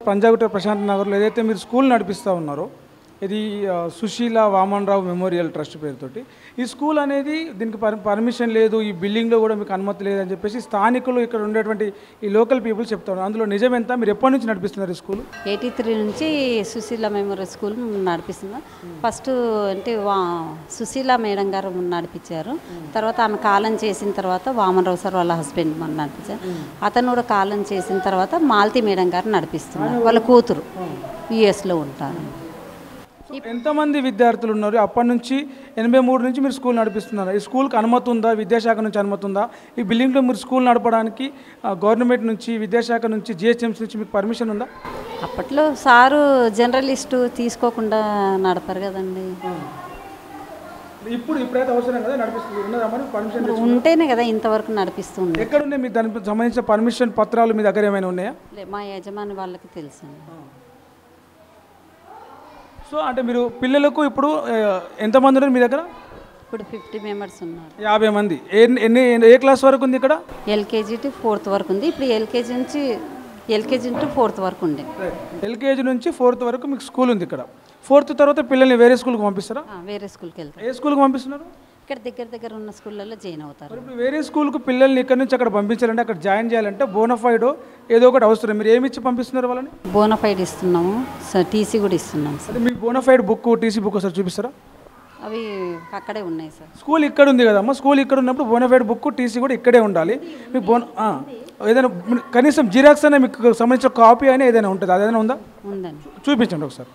పంజాగుట్ట ప్రశాంత్ నగర్లో ఏదైతే మీరు స్కూల్ నడిపిస్తూ ఉన్నారో ఇది సుశీల వామన్ రావు మెమోరియల్ ట్రస్ట్ పేరుతోటి ఈ స్కూల్ అనేది దీనికి పర్మిషన్ లేదు, ఈ బిల్డింగ్లో కూడా మీకు అనుమతి లేదని చెప్పేసి స్థానికులు ఇక్కడ ఉండేటువంటి ఈ లోకల్ పీపుల్ చెప్తారు. అందులో నిజం ఎంత? మీరు ఎప్పటి నుంచి నడిపిస్తున్నారు ఈ స్కూల్? 83 నుంచి సుశీల మెమోరియల్ స్కూల్ నడిపిస్తున్నాం. ఫస్ట్ అంటే సుశీల మేడం గారు నడిపించారు. తర్వాత ఆమె కాలం చేసిన తర్వాత వామనరావు సార్ వాళ్ళ హస్బెండ్ మన నడిపించారు. అతను కూడా కాలం చేసిన తర్వాత మాలతి మేడం గారు నడిపిస్తున్నారు. వాళ్ళ కూతురు యుఎస్లో ఉంటారు. ఎంతమంది విద్యార్థులు ఉన్నారు? అప్పటి నుంచి 83 నుంచి మీరు స్కూల్ నడిపిస్తున్నారు. ఈ స్కూల్కి అనుమతి ఉందా? విద్యాశాఖ నుంచి అనుమతి ఉందా? ఈ బిల్డింగ్లో మీరు స్కూల్ నడపడానికి గవర్నమెంట్ నుంచి, విద్యాశాఖ నుంచి, జిహెచ్ఎంసీ నుంచి మీకు పర్మిషన్ ఉందా? అప్పట్లో సారు జర్నలిస్టు తీసుకోకుండా నడపరు కదండి. ఇప్పుడైతే అవసరం కదా నడిపిస్తుంది పర్మిషన్ ఉంటేనే కదా ఇంతవరకు నడిపిస్తుంది. ఎక్కడున్నాయి మీకు దానికి సంబంధించిన పర్మిషన్ పత్రాలు మీ దగ్గర ఏమైనా ఉన్నాయా? మా యజమాని వాళ్ళకి తెలుసు. సో అంటే మీరు పిల్లలకు ఇప్పుడు ఎంతమంది ఉన్నారు మీ దగ్గర? ఇప్పుడు 50 మెంబర్స్ ఉన్నారు. 50 మంది. ఏ క్లాస్ వరకు ఉంది ఇక్కడ? ఎల్కేజీ టు 4th వరకు ఉంది. ఇప్పుడు ఎల్కేజీ టు 4th వరకు ఉంది. ఎల్కేజీ నుంచి 4th వరకు మీకు స్కూల్ ఉంది ఇక్కడ. 4th తర్వాత పిల్లల్ని వేరే స్కూల్కి పంపిస్తారా? వేరే స్కూల్కి వెళ్తారు. ఏ స్కూల్కి పంపిస్తున్నారు? ఇక్కడ దగ్గర ఉన్న స్కూళ్ళల్లో జాయిన్ అవుతారు. ఇప్పుడు వేరే స్కూల్కి పిల్లల్ని ఇక్కడ నుంచి అక్కడ పంపించాలంటే, అక్కడ జాయిన్ చేయాలంటే బోనఫైడో ఏదో ఒకటి అవసరం. మీరు ఏమి ఇచ్చి పంపిస్తున్నారు వాళ్ళని? బోనఫైడ్ ఇస్తున్నాము, టీసీ కూడా ఇస్తున్నాము సార్. మీ బోనఫైడ్ బుక్, టీసీ బుక్ ఒకసారి చూపిస్తారా? అవి అక్కడే ఉన్నాయి సార్. స్కూల్ ఇక్కడ ఉంది కదమ్మా, స్కూల్ ఇక్కడ ఉన్నప్పుడు బోనఫైడ్ బుక్, టీసీ కూడా ఇక్కడే ఉండాలి. మీకు ఏదైనా కనీసం జిరాక్స్ అనే మీకు సంబంధించిన కాపీ అయినా ఏదైనా ఉంటుంది, అదేదైనా ఉందా? ఉందండి, చూపించండి ఒకసారి.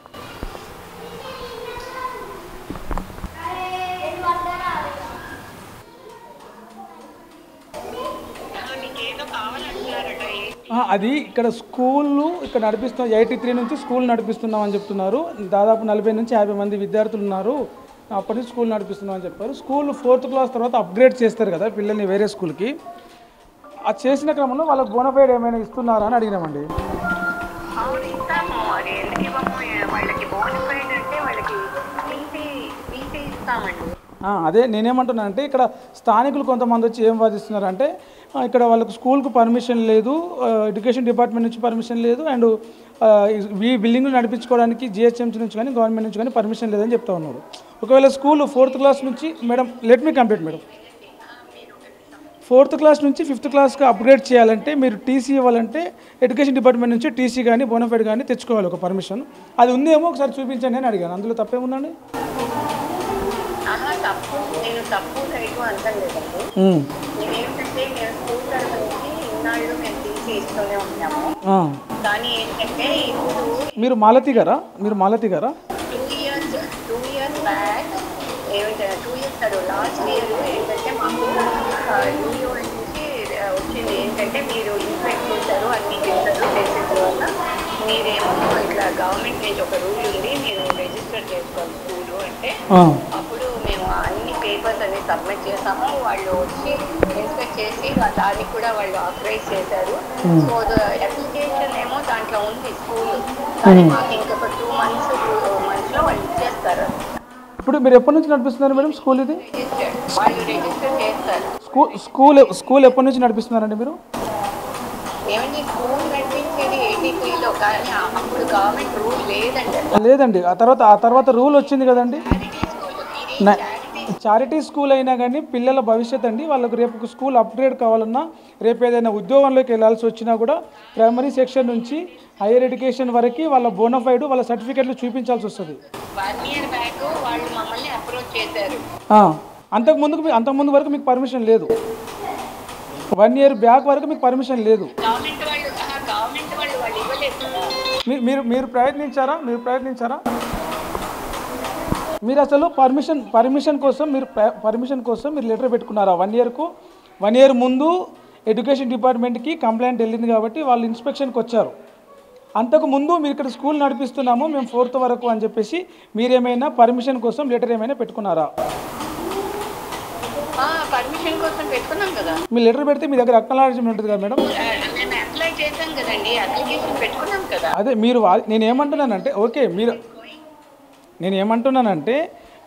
అది ఇక్కడ స్కూళ్ళు ఇక్కడ నడిపిస్తున్నాం. 83 నుంచి స్కూల్ నడిపిస్తున్నాం అని చెప్తున్నారు. దాదాపు 40 నుంచి 50 మంది విద్యార్థులు ఉన్నారు. అప్పటి నుంచి స్కూల్ నడిపిస్తున్నాం అని చెప్పారు. స్కూల్ 4th క్లాస్ తర్వాత అప్గ్రేడ్ చేస్తారు కదా పిల్లల్ని వేరే స్కూల్కి. అది చేసిన క్రమంలో వాళ్ళకి బోనఫైడ్ ఏమైనా ఇస్తున్నారా అని అడిగినామండి. అదే నేనేమంటున్నానంటే, ఇక్కడ స్థానికులు కొంతమంది వచ్చి ఏం వాదిస్తున్నారంటే, ఇక్కడ వాళ్ళకు స్కూల్కు పర్మిషన్ లేదు, ఎడ్యుకేషన్ డిపార్ట్మెంట్ నుంచి పర్మిషన్ లేదు, అండ్ ఈ బిల్డింగ్లు నడిపించుకోవడానికి జిహెచ్ఎంసీ నుంచి కానీ గవర్నమెంట్ నుంచి కానీ పర్మిషన్ లేదని చెప్తా ఉన్నారు. ఒకవేళ స్కూల్ 4th క్లాస్ నుంచి, madam let me complete madam, 4th class నుంచి 5th క్లాస్కి అప్గ్రేడ్ చేయాలంటే మీరు టీసీ ఇవ్వాలంటే ఎడ్యుకేషన్ డిపార్ట్మెంట్ నుంచి టీసీ కానీ బోనఫైడ్ కానీ తెచ్చుకోవాలి ఒక పర్మిషన్. అది ఉందేమో ఒకసారి చూపించండి అని అడిగాను. అందులో తప్పేముందండి? తప్పు రైతు అంటాం లేదండి. నేనేంటంటే మేము స్కూల్ తరఫు నుంచి ఇన్నాళ్ళు మేము తీసి ఇస్తూనే ఉన్నాము. కానీ ఏంటంటే ఇప్పుడు మీరు మాలతి గారా? 2 years బ్యాక్ ఏమంటే 2 years కాదు, లాస్ట్ ఇయర్ ఏంటంటే మాకు యూనియో నుంచి వచ్చింది ఏంటంటే మీరు ఇన్స్పెక్ట్ చేశారు, అన్నీ చేశారు, చేసిన తర్వాత మీరేమో ఇట్లా గవర్నమెంట్ నుంచి ఒక రూల్ ఉంది, మీరు రిజిస్టర్ చేసుకోవాలి స్కూలు అంటే. అప్పుడు మేము అన్ని పేపర్స్ అన్ని సబ్మిట్ చేసాము. వాళ్ళు వచ్చి ఇన్స్పెక్ట్ చేసి దానికి కూడా వాళ్ళు ఆథరైజ్ చేశారు. సో అప్లికేషన్ ఏమో దాంట్లో ఉంది స్కూల్, కానీ మాకు ఇంకొక 2 monthsలో వాళ్ళు ఇచ్చేస్తారు. ఇప్పుడు మీరు ఎప్పటి నుంచి నడిపిస్తున్నారు మేడం స్కూల్? ఇది వాళ్ళు రిజిస్టర్ చేస్తారు. స్కూల్ ఎప్పటి నుంచి నడిపిస్తున్నారండి మీరు? ఏమండి స్కూల్ నడిపించేది 83లో, కానీ అప్పుడు గవర్నమెంట్ రూల్ లేదండి. ఆ తర్వాత రూల్ వచ్చింది కదండి. చారిటీ స్కూల్ అయినా కానీ పిల్లల భవిష్యత్ అండి. వాళ్ళకు రేపు స్కూల్ అప్గ్రేడ్ కావాలన్నా, రేపు ఏదైనా ఉద్యోగంలోకి వెళ్ళాల్సి వచ్చినా కూడా ప్రైమరీ సెక్షన్ నుంచి హైయర్ ఎడ్యుకేషన్ వరకు వాళ్ళ బోనఫైడ్, వాళ్ళ సర్టిఫికెట్లు చూపించాల్సి వస్తుంది. 1 year బ్యాక్ వాళ్ళు మమ్మల్ని అప్రోచ్ చేశారు. అంతకుముందు వరకు మీకు పర్మిషన్ లేదు. 1 year బ్యాక్ వరకు మీకు పర్మిషన్ లేదు. గవర్నమెంట్ వాళ్ళు ఇవ్వలేదు. మీరు ప్రయత్నించారా? మీరు అసలు పర్మిషన్ కోసం మీరు లెటర్ పెట్టుకున్నారా? 1 year ముందు ఎడ్యుకేషన్ డిపార్ట్మెంట్కి కంప్లైంట్ వెళ్ళింది కాబట్టి వాళ్ళు ఇన్స్పెక్షన్కి వచ్చారు. అంతకు ముందు మీరు ఇక్కడ స్కూల్ నడిపిస్తున్నాము మేము 4th వరకు అని చెప్పేసి మీరేమైనా పర్మిషన్ కోసం లెటర్ ఏమైనా పెట్టుకున్నారా? పర్మిషన్ కోసం పెట్టుకున్నాం కదా. మీరు లెటర్ పెడితే మీ దగ్గర అక్నాలెడ్జ్మెంట్ ఉంటుంది కదా మేడం? మేము అప్లై చేసాం కదండి, అప్లికేషన్ పెట్టుకున్నాం కదా. అదే నేనేమంటున్నానంటే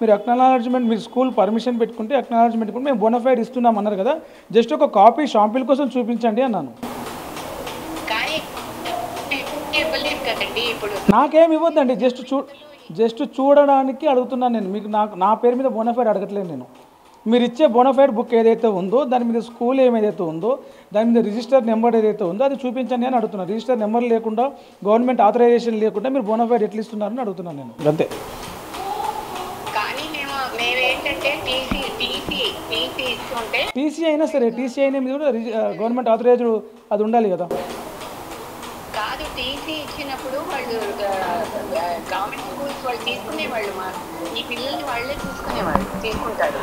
మీరు అక్నాలెడ్జ్మెంట్, మీరు స్కూల్ పర్మిషన్ పెట్టుకుంటే అక్నాలెడ్జ్మెంట్ కూడా మేము బోనఫైడ్ ఇస్తున్నాం అన్నారు కదా. జస్ట్ ఒక కాపీ షాంపిల్ కోసం చూపించండి అన్నాను. కానీ ఇవ్వలేదు కదండి ఇప్పుడు. నాకేం ఇవ్వద్దండి, జస్ట్ చూడడానికి అడుగుతున్నాను నేను. మీకు నా పేరు మీద బోనఫైడ్ అడగట్లేదు నేను. మీరు ఇచ్చే బోనఫైడ్ బుక్ ఏదైతే ఉందో దాని మీద స్కూల్ ఏదైతే ఉందో దాని మీద రిజిస్టర్ నెంబర్ ఏదైతే ఉందో అది చూపించండి అని అడుగుతున్నాను. రిజిస్టర్ నెంబర్ లేకుండా, గవర్నమెంట్ ఆథరైజేషన్ లేకుండా మీరు బోనఫైడ్ ఎట్లా ఇస్తున్నారని అడుగుతున్నాను నేను, అంతే. కానీ మేమేంటంటే టీసీ ఇస్తుంటే, టీసీ అయినా సరే, టీసీ అయినా మీద కూడా గవర్నమెంట్ ఆథరైజ్డ్ అది ఉండాలి కదా. కాదు, టీసీ ఇచ్చినప్పుడు వాళ్ళు గవర్నమెంట్ స్కూల్స్ వాళ్ళు తీసుకునేవాళ్ళు, ఈ పిల్లల్ని వాళ్ళే తీసుకుంటారు.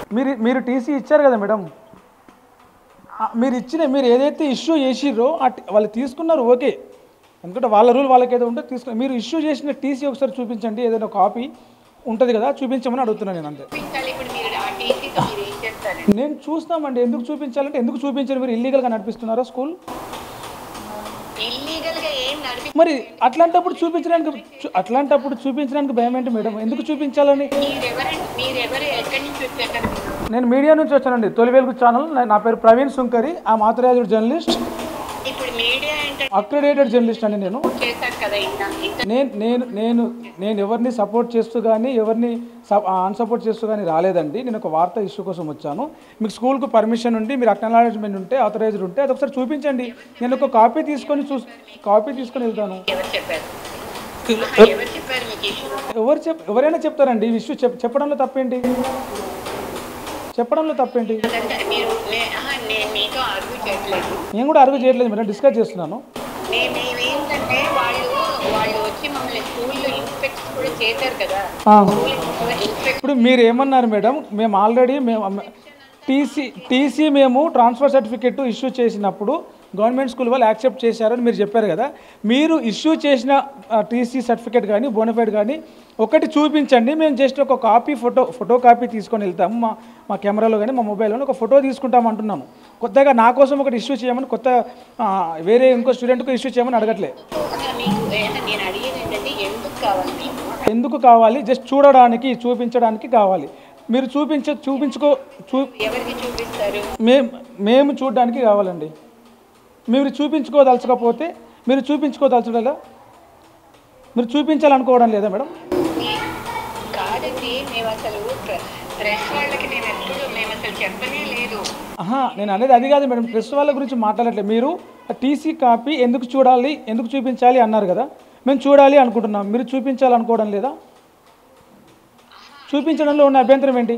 మీరు టీసీ ఇచ్చారు కదా మేడం, మీరు ఏదైతే ఇష్యూ చేసిర్రో వాళ్ళు తీసుకున్నారు, ఓకే. ఎందుకంటే వాళ్ళ రూల్ వాళ్ళకైతే ఉంటే తీసుకున్నారు. మీరు ఇష్యూ చేసిన టీసీ ఒకసారి చూపించండి, ఏదైనా కాపీ ఉంటుంది కదా, చూపించమని అడుగుతున్నాను నేను, అంతే. నేను చూస్తామండి. ఎందుకు చూపించాలంటే, ఎందుకు చూపించాలి? మీరు ఇల్లీగల్గా నడిపిస్తున్నారా స్కూల్? మరి అట్లాంటప్పుడు చూపించడానికి భయం ఏంటి మేడం? ఎందుకు చూపించాలని? నేను మీడియా నుంచి వచ్చానండి, తొలి వెలుగు ఛానల్. నా పేరు ప్రవీణ్ సుంకరి, ఆ ఆథరైజ్డ్ జర్నలిస్ట్, అక్రెడిటెడ్ జర్నలిస్ట్ అండి. నేను ఎవరిని సపోర్ట్ చేస్తూ కానీ ఎవరిని అన్సపోర్ట్ చేస్తూ కానీ రాలేదండి. నేను ఒక వార్త ఇష్యూ కోసం వచ్చాను. మీకు స్కూల్కు పర్మిషన్ ఉండి, మీరు అక్నాలెడ్జ్మెంట్ ఉంటే, ఆథరైజ్డ్ ఉంటే అది ఒకసారి చూపించండి. నేను ఒక కాపీ తీసుకొని వెళ్తాను. ఎవరైనా చెప్తారండి ఈ ఇష్యూ. చెప్పడంలో తప్పేంటి? నేను కూడా అరుగు చేయట్లేదు మేడం, డిస్కస్ చేస్తున్నాను. ఇప్పుడు మీరు ఏమన్నారు మేడం? మేము ఆల్రెడీ టీసీ మేము ట్రాన్స్ఫర్ సర్టిఫికెట్ ఇష్యూ చేసినప్పుడు గవర్నమెంట్ స్కూల్ వాళ్ళు యాక్సెప్ట్ చేశారని మీరు చెప్పారు కదా. మీరు ఇష్యూ చేసిన టీసీ సర్టిఫికేట్ కానీ బోనఫైడ్ కానీ ఒకటి చూపించండి. మేము జస్ట్ ఒక కాపీ ఫోటో కాపీ తీసుకొని వెళ్తాము. మా కెమెరాలో కానీ మా మొబైల్లో ఒక ఫోటో తీసుకుంటాం అంటున్నాము. కొత్తగా నా కోసం ఒకటి ఇష్యూ చేయమని, కొత్త వేరే ఇంకో స్టూడెంట్కి ఇష్యూ చేయమని అడగట్లేదు. ఎందుకు కావాలి? జస్ట్ చూపించడానికి కావాలి. మీరు మేము చూడడానికి కావాలండి. మీరు చూపించుకోదలుచకపోతే మీరు చూపించాలా? మీరు చూపించాలనుకోవడం లేదా మేడం? నేను అనేది అది కాదు మేడం, ప్రెస్ వాళ్ళ గురించి మాట్లాడట్లేదు. మీరు టీసీ కాపీ ఎందుకు చూడాలి, ఎందుకు చూపించాలి అన్నారు కదా. మేము చూడాలి అనుకుంటున్నాం, మీరు చూపించాలనుకోవడం లేదా? చూపించడంలో ఉన్న అభ్యంతరం ఏంటి?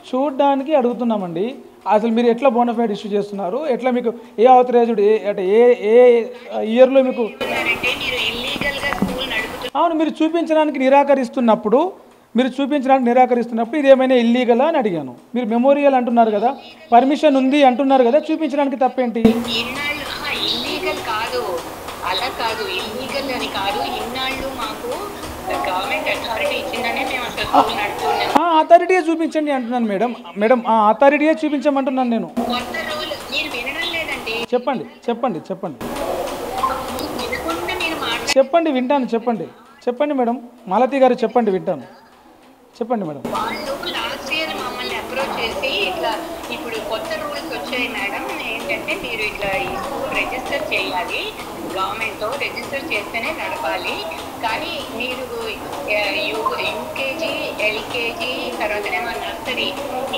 చూడడానికి అడుగుతున్నామండి. అసలు మీరు ఎట్లా బోనఫైడ్ ఇష్యూ చేస్తున్నారు? ఎట్లా మీకు ఏ ఆథరైజ్డ్ ఏ ఇయర్లో మీకు? అవును, మీరు చూపించడానికి నిరాకరిస్తున్నప్పుడు ఇది ఏమైనా ఇల్లీగలా అని అడిగాను. మీరు మెమోరియల్ అంటున్నారు కదా, పర్మిషన్ ఉంది అంటున్నారు కదా, చూపించడానికి తప్పేంటి? అలా కాదు, ఇల్లీగల్ అని కాదు. ఇన్నాళ్ళు మాకు గవర్నమెంట్ అథారిటీ ఇచ్చిందనే మేము అసలు స్కూల్ నడుపుతున్నాం. అథారిటీయే చూపించండి అంటున్నాను మేడం. అథారిటీయే చూపించమంటున్నాను నేను. కొత్త రూల్ మీరు వినడం లేదండి. చెప్పండి వింటాను. చెప్పండి మేడం. మాలతి గారు చెప్పండి, వింటాను. చెప్పండి మేడం. వాళ్ళు లాస్ట్ ఇయర్ మమ్మల్ని అప్రోచ్ చేసి ఇట్లా ఇప్పుడు కొత్త రూల్స్ వచ్చాయి మేడం, ఏంటంటే మీరు ఇట్లా ఈ స్కూల్ రిజిస్టర్ చేయాలి, గవర్నమెంట్తో రిజిస్టర్ చేస్తేనే నడపాలి. కానీ మీరు యూకేజీ, ఎల్కేజీ, తర్వాతనేమో నర్సరీ,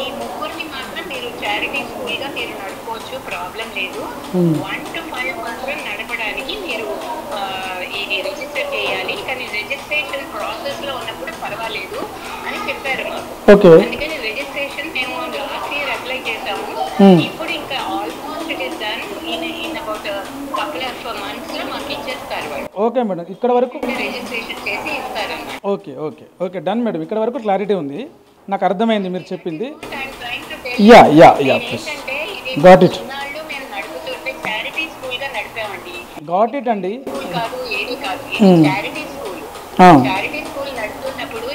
ఈ ముగ్గురిని మాత్రం మీరు చారిటీ స్కూల్గా మీరు నడుపుకోవచ్చు, ప్రాబ్లం లేదు. 1 to 5 మాత్రం నడపడానికి మీరు ఇది రిజిస్టర్ చేయాలి. కానీ రిజిస్ట్రేషన్ ప్రాసెస్లో ఉన్నప్పుడు పర్వాలేదు అని చెప్పారు మాకు. అందుకని రిజిస్ట్రేషన్ మేము లాస్ట్ ఇయర్ అప్లై చేసాము. ఇప్పుడు ఇంకా almost it is done. In about couple of మంత్స్లో మాకు ఇచ్చేస్తారు వాళ్ళు. ఓకే మేడం, ఇక్కడ వరకు రిజిస్ట్రేషన్ చేసి ఇస్తారు. Okay done madam. ఇక్కడ వరకు క్లారిటీ ఉంది, నాకు అర్థమైంది మీరు చెప్పింది. గాట్ ఇట్ అండి.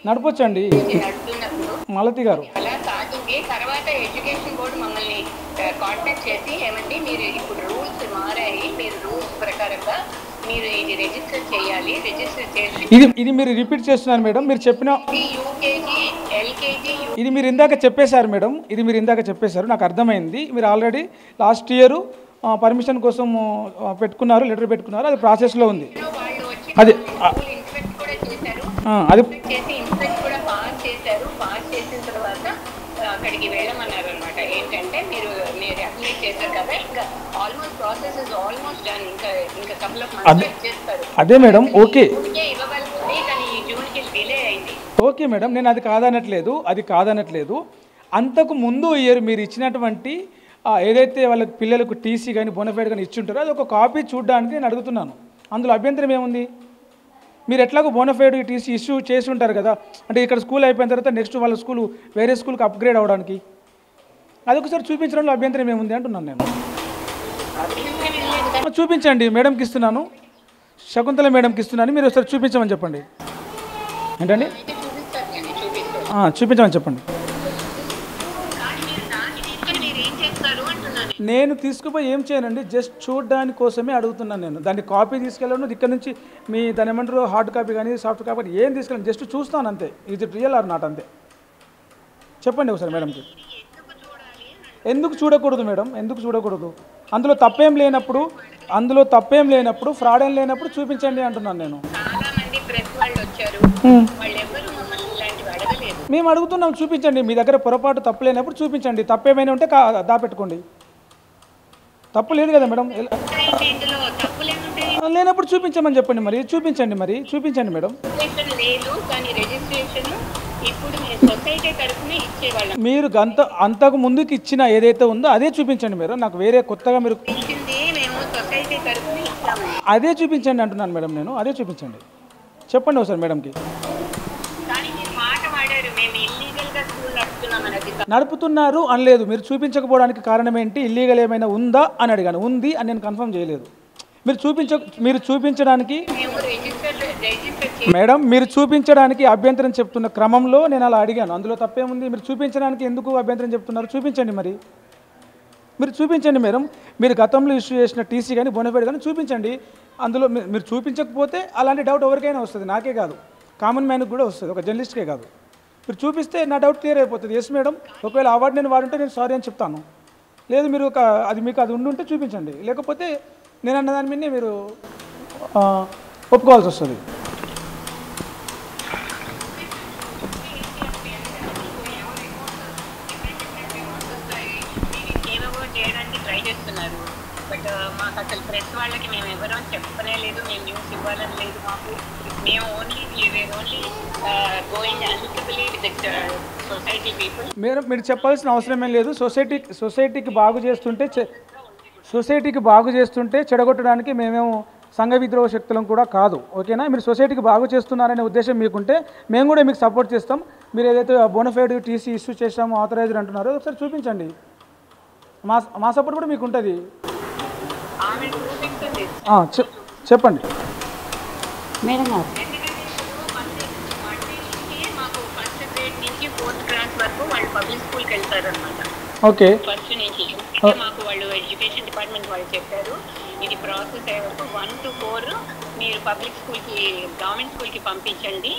నడపొచ్చండి మాలతి గారు. అలా సాగింది. తర్వాత ఎడ్యుకేషన్ బోర్డు మమ్మల్ని కాంటాక్ట్ చేసి ఏమండి మీరు ఇప్పుడు రూల్స్ మారాయి, మీరు రూల్స్ ప్రకారంగా మీరు ఇది రిజిస్టర్ చేయాలి. రిజిస్టర్ చేసి ఇది మీరు రిపీట్ చేస్తున్నారు మేడం. మీరు చెప్పిన యూకేజీ, ఎల్కేజీ, ఇది మీరు ఇందాక చెప్పేశారు మేడం. ఇది మీరు ఇందాక చెప్పేశారు, నాకు అర్థమైంది. మీరు ఆల్రెడీ లాస్ట్ ఇయర్ పర్మిషన్ కోసం పెట్టుకున్నారు, లెటర్ పెట్టుకున్నారు, అది ప్రాసెస్లో ఉంది. వాళ్ళు వచ్చి అది ఇన్స్పెక్ట్ కూడా చేశారు. అది చేసి ఇన్స్పెక్ట్ కూడా పాస్ చేశారు. పాస్ చేసిన తర్వాత అక్కడికి వెళ్ళమన్నారు అనమాట. ఏంటంటే మీరు అప్లై చేశారు కదా, ఇంకా almost process is almost done. ఇంకా కపుల్ ఆఫ్ మంత్స్ చేస్తారు. అదే మేడం. ఓకే, ఇవ్వగలుగుతుంది, కానీ ఈ జూన్కి డిలే అయింది. ఓకే మేడం, నేను అది కాదనట్లేదు. అంతకు ముందు ఇయర్ మీరు ఇచ్చినటువంటి ఏదైతే వాళ్ళకి పిల్లలకు టీసీ కానీ బోనఫైడ్ కానీ ఇచ్చుంటారో అది ఒక కాపీ చూడడానికి నేను అడుగుతున్నాను. అందులో అభ్యంతరం ఏముంది? మీరు ఎట్లాగో బోనఫైడ్ టీసీ ఇష్యూ చేసి ఉంటారు కదా, అంటే ఇక్కడ స్కూల్ అయిపోయిన తర్వాత నెక్స్ట్ వాళ్ళ స్కూల్ వేరే స్కూల్కి అప్గ్రేడ్ అవ్వడానికి అదొకసారి చూపించడంలో అభ్యంతరం ఏముంది అంటున్నాను నేను. చూపించండి, మేడంకి ఇస్తున్నాను, శకుంతల మేడంకి ఇస్తున్నాను, మీరు ఒకసారి చూపించమని చెప్పండి. ఏంటండి? చూపించమని చెప్పండి. నేను తీసుకుపోయి ఏం చేయనండి, జస్ట్ చూడడానికి కోసమే అడుగుతున్నాను. నేను దాన్ని కాపీ తీసుకెళ్ళను, ఇక్కడ నుంచి మీ దాని ఏమంటారు హార్డ్ కాపీ కానీ సాఫ్ట్ కాపీ కానీ ఏం తీసుకెళ్ళను, జస్ట్ చూస్తాను అంతే. ఇది రియల్ ఆర్ నాట్ అంతే. చెప్పండి ఒకసారి మేడంకి. ఎందుకు చూడకూడదు మేడం? ఎందుకు చూడకూడదు? అందులో తప్పేం లేనప్పుడు ఫ్రాడ్ ఏం లేనప్పుడు చూపించండి అంటున్నాను నేను. మేము అడుగుతున్నాం, చూపించండి. మీ దగ్గర పొరపాటు తప్పు లేనప్పుడు చూపించండి. తప్పేమైనా ఉంటే దాపెట్టుకోండి. తప్పు లేదు కదా మేడం? లేనప్పుడు చూపించమని చెప్పండి. చూపించండి మేడం. మీరు అంతకు ముందుకు ఇచ్చిన ఏదైతే ఉందో అదే చూపించండి మేడం. నాకు వేరే కొత్తగా మీరు అదే చూపించండి అంటున్నాను మేడం. నేను అదే చూపించండి. చెప్పండి ఒకసారి మేడంకి. నడుపుతున్నారు అనలేదు, మీరు చూపించకపోవడానికి కారణం ఏంటి? ఇల్లీగల్ ఏమైనా ఉందా అని అడిగాను. ఉంది అని నేను కన్ఫర్మ్ చేయలేదు. మీరు చూపించడానికి మేడం, మీరు చూపించడానికి అభ్యంతరం చెప్తున్న క్రమంలో నేను అలా అడిగాను. అందులో తప్పేముంది? మీరు చూపించడానికి ఎందుకు అభ్యంతరం చెప్తున్నారు? చూపించండి. మీరు చూపించండి మేడం. మీరు గతంలో ఇష్యూ చేసిన టీసీ కానీ బోనఫైడ్ కానీ చూపించండి. అందులో మీరు చూపించకపోతే అలాంటి డౌట్ ఎవరికైనా వస్తుంది, నాకే కాదు, కామన్ మ్యాన్కి కూడా వస్తుంది, ఒక జర్నలిస్ట్కే కాదు. మీరు చూపిస్తే నా డౌట్ క్లియర్ అయిపోతుంది. ఎస్ మేడం, ఒకవేళ అవార్డు నేను వాడుంటే నేను సారీ అని చెప్తాను. లేదు మీరు మీకు అది ఉండుంటే చూపించండి, లేకపోతే నేను అన్న దాని మీద మీరు ఒప్పుకోవాల్సి వస్తుంది. బట్ మాకు అసలు ప్రెస్ వాళ్ళకి మేము ఎవరో చెప్పనే లేదు, మేము న్యూస్ ఇవ్వాలని లేదు మాకు. మేము only going amicably with society people. మీరు చెప్పాల్సిన అవసరం ఏం లేదు. సొసైటీకి బాగు చేస్తుంటే చెడగొట్టడానికి మేమేమో సంఘ విద్రోహ శక్తులం కూడా కాదు. ఓకేనా? మీరు సొసైటీకి బాగు చేస్తున్నారనే ఉద్దేశం మీకుంటే మేము కూడా మీకు సపోర్ట్ చేస్తాం. మీరు ఏదైతే బోనఫైడ్ టీసీ ఇష్యూ చేసామో ఆథరైజ్డ్ అంటున్నారో ఒకసారి చూపించండి. మా సపోర్ట్ కూడా మీకు ఉంటుంది. చెప్పండి మేడం గారు. మాకు ఫస్ట్ గ్రేడ్ నుంచి 4th క్లాస్ వరకు వాళ్ళు పబ్లిక్ స్కూల్కి వెళ్తారనమాట. ఓకే. ఫస్ట్ నుంచి మాకు వాళ్ళు ఎడ్యుకేషన్ డిపార్ట్మెంట్ వాళ్ళు చెప్పారు, ఇది ప్రాసెస్ అయ్యే వరకు 1 to 4 మీరు పబ్లిక్ స్కూల్కి, గవర్నమెంట్ స్కూల్కి పంపించండి.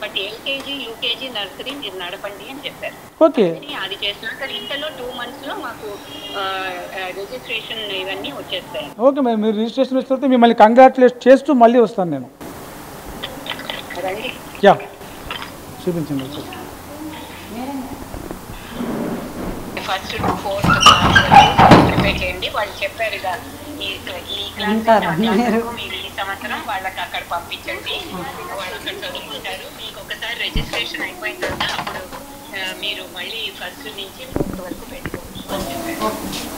బట్ ఎల్కేజీ, యూకేజీ, నర్సరీ మీరు నడపండి అని చెప్పారు. ఓకే. అది చేసినాక ఇంతలో 2 monthsలో మాకు రిజిస్ట్రేషన్ ఇవన్నీ వచ్చేస్తాయి. ఓకే మేడం, మీరు రిజిస్ట్రేషన్ వస్తే మిమ్మల్ని కంగ్రాచులేట్ చేస్తూ మళ్ళీ వస్తాను నేను. యా, చూపించండి. ఫస్ట్ టు 4th ప్రిపేర్ చేయండి. వాళ్ళు చెప్పారు ఇక ఈ క్లాస్ మీరు ఈ సంవత్సరం వాళ్ళకి అక్కడ పంపించండి, వాళ్ళు అక్కడ చదువుకుంటారు. మీకు ఒకసారి రిజిస్ట్రేషన్ అయిపోయిన తర్వాత అప్పుడు మీరు మళ్ళీ ఫస్ట్ నుంచి 4th వరకు పెట్టుకోవచ్చు.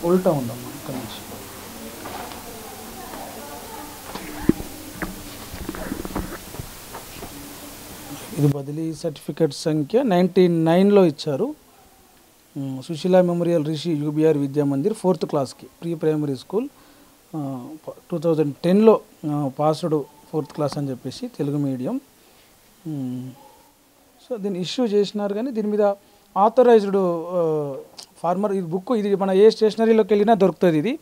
ఉల్టా ఉందమ్మా ఇక్కడ నుంచి. ఇది బదిలీ సర్టిఫికేట్ సంఖ్య 99లో ఇచ్చారు. సుశీల మెమోరియల్ రిషి యూబీఆర్ విద్యా మందిర్ 4th క్లాస్కి ప్రీ ప్రైమరీ స్కూల్ 2010లో పాస్డ్ 4th క్లాస్ అని చెప్పేసి తెలుగు మీడియం. సో దీన్ని ఇష్యూ చేసినారు కానీ దీని మీద ఆథరైజ్డ్ ఫార్మర్ ఇది బుక్ ఇది మన ఏ స్టేషనరీలోకి వెళ్ళినా దొరుకుతుంది. ఇది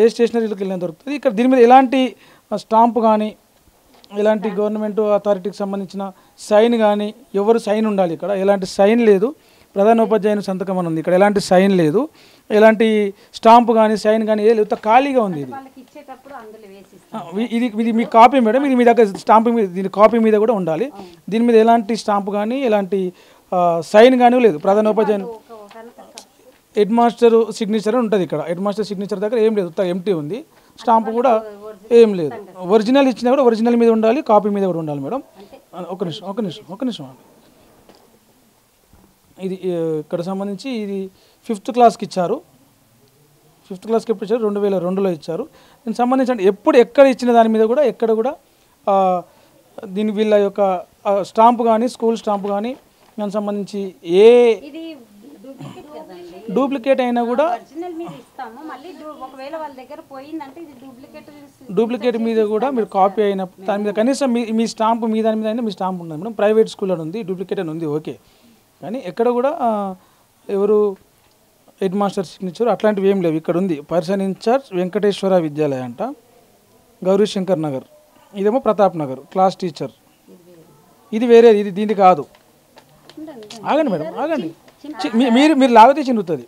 ఏ స్టేషనరీలోకి వెళ్ళినా దొరుకుతుంది. ఇక్కడ దీని మీద ఎలాంటి స్టాంపు కానీ ఎలాంటి గవర్నమెంట్ అథారిటీకి సంబంధించిన సైన్ కానీ ఎవరు సైన్ ఉండాలి, ఇక్కడ ఎలాంటి సైన్ లేదు. ప్రధానోపాధ్యాయుని సంతకం అని ఉంది, ఇక్కడ ఎలాంటి సైన్ లేదు, ఎలాంటి స్టాంపు కానీ సైన్ కానీ ఏ లేదు, ఖాళీగా ఉంది. ఇది మీ కాపీ మేడం, ఇది మీ దగ్గర స్టాంపు మీద దీని కాపీ మీద కూడా ఉండాలి. దీని మీద ఎలాంటి స్టాంపు కానీ ఎలాంటి సైన్ కానీ లేదు. ప్రధానోపాధ్యాయుని హెడ్ మాస్టర్ సిగ్నేచర్ ఉంటుంది, ఇక్కడ హెడ్ మాస్టర్ సిగ్నేచర్ దగ్గర ఏం లేదు, ఎంటీ ఉంది. స్టాంపు కూడా ఏం లేదు. ఒరిజినల్ ఇచ్చినా కూడా ఒరిజినల్ మీద ఉండాలి, కాపీ మీద కూడా ఉండాలి మేడం. ఒక నిమిషం ఇది ఇక్కడ సంబంధించి ఇది 5th క్లాస్కి ఇచ్చారు. 5th క్లాస్కి ఎప్పుడు ఇచ్చారు? 2002లో ఇచ్చారు. దీనికి సంబంధించి అంటే ఎప్పుడు ఎక్కడ ఇచ్చిన దాని మీద కూడా ఎక్కడ కూడా దీని వీళ్ళ యొక్క స్టాంపు కానీ స్కూల్ స్టాంపు కానీ దానికి సంబంధించి ఏ డూప్లికేట్ అయినా కూడా డూప్లికేట్ మీద కూడా మీరు కాపీ అయిన దాని మీద కనీసం మీ స్టాంపు మీ దాని మీద అయినా మీ స్టాంపు ఉంది మేడం. ప్రైవేట్ స్కూల్ అని ఉంది, డూప్లికేట్ అని ఉంది, ఓకే. కానీ ఎక్కడ కూడా ఎవరు హెడ్ మాస్టర్ సిగ్నేచర్ అట్లాంటివి ఏం లేవు. ఇక్కడ ఉంది పర్సన్ ఇన్ఛార్జ్ వెంకటేశ్వర విద్యాలయ అంట, గౌరీశంకర్ నగర్. ఇదేమో ప్రతాప్ నగర్ క్లాస్ టీచర్. ఇది వేరే, ఇది దీనికి కాదు. ఆగండి మేడం, ఆగండి. మీరు లాగితే చిన్నుతుంది.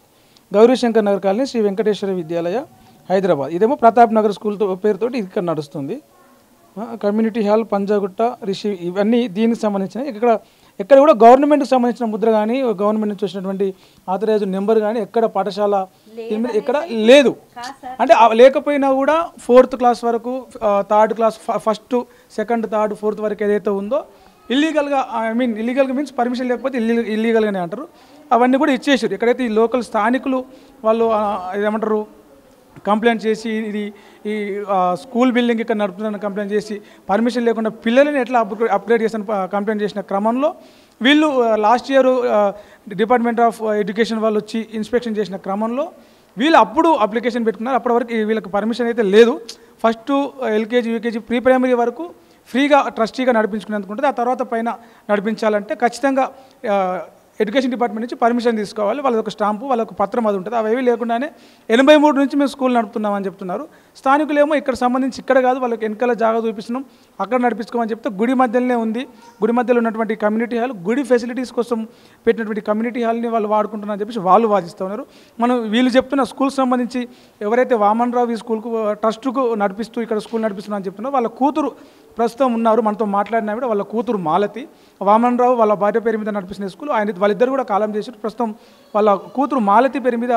గౌరీశంకర్ నగర్ కాలనీ శ్రీ వెంకటేశ్వర విద్యాలయ హైదరాబాద్. ఇదేమో ప్రతాప్ నగర్ స్కూల్ పేరుతోటి ఇక్కడ నడుస్తుంది. కమ్యూనిటీ హాల్ పంజాగుట్ట రిషి ఇవన్నీ దీనికి సంబంధించినవి. ఎక్కడ కూడా గవర్నమెంట్కి సంబంధించిన ముద్ర కానీ గవర్నమెంట్ నుంచి వచ్చినటువంటి ఆథరైజ్ నెంబర్ కానీ ఎక్కడ పాఠశాల దీని మీద ఎక్కడ లేదు. అంటే లేకపోయినా కూడా 4th క్లాస్ వరకు 3rd class 1st 2nd 3rd 4th వరకు ఏదైతే ఉందో ఇల్లీగల్గా ఇల్లీగల్గా మీన్స్ పర్మిషన్ లేకపోతే ఇల్లీగల్గానే అంటారు. అవన్నీ కూడా ఇచ్చేసారు. ఎక్కడైతే ఈ లోకల్ స్థానికులు వాళ్ళు ఏమంటారు కంప్లైంట్ చేసి ఇది ఈ స్కూల్ బిల్డింగ్ ఇక్కడ నడుపుతున్నారని కంప్లైంట్ చేసి పర్మిషన్ లేకుండా పిల్లలని ఎట్లా అప్గ్రేడ్ చేసిన కంప్లైంట్ చేసిన క్రమంలో వీళ్ళు last year department of education వాళ్ళు వచ్చి ఇన్స్పెక్షన్ చేసిన క్రమంలో వీళ్ళు అప్పుడు అప్లికేషన్ పెట్టుకున్నారు. అప్పటి వరకు వీళ్ళకి పర్మిషన్ అయితే లేదు. First LKG UKG pre primary వరకు ఫ్రీగా ట్రస్టీగా నడిపించుకునేందుకు ఉంటుంది. ఆ తర్వాత పైన నడిపించాలంటే ఖచ్చితంగా ఎడ్యుకేషన్ డిపార్ట్మెంట్ నుంచి పర్మిషన్ తీసుకోవాలి. వాళ్ళకి స్టాంపు వాళ్ళకు పత్రం అది ఉంటుంది. అవి లేకుండానే 83 నుంచి మేము స్కూల్ నడుపుతున్నామని చెప్తున్నారు. స్థానికులేమో ఇక్కడ సంబంధించి ఇక్కడ కాదు వాళ్ళకి వెనకాల జాగా చూపిస్తున్నాం అక్కడ నడిపించుకోమని చెప్తే గుడి మధ్యలోనే ఉంది. గుడి మధ్యలో ఉన్నటువంటి కమ్యూనిటీ హాల్ గుడి ఫెసిలిటీస్ కోసం పెట్టినటువంటి కమ్యూనిటీ హాల్ని వాళ్ళు వాడుకుంటున్నారని చెప్పేసి వాళ్ళు వాదిస్తూ ఉన్నారు. వీళ్ళు చెప్తున్న స్కూల్ సంబంధించి ఎవరైతే వామన్ రావు ఈ స్కూల్కు ట్రస్టుకు నడిపిస్తూ ఇక్కడ స్కూల్ నడిపిస్తున్నా అని చెప్తున్నారో వాళ్ళ కూతురు ప్రస్తుతం ఉన్నారు మనతో మాట్లాడినా కూడా వాళ్ళ కూతురు మాలతి, వామన్ రావు వాళ్ళ భార్య పేరు మీద నడిపిస్తున్న స్కూల్ వాళ్ళిద్దరు కూడా కాలం చేశారు. ప్రస్తుతం వాళ్ళ కూతురు మాలతి పేరు మీద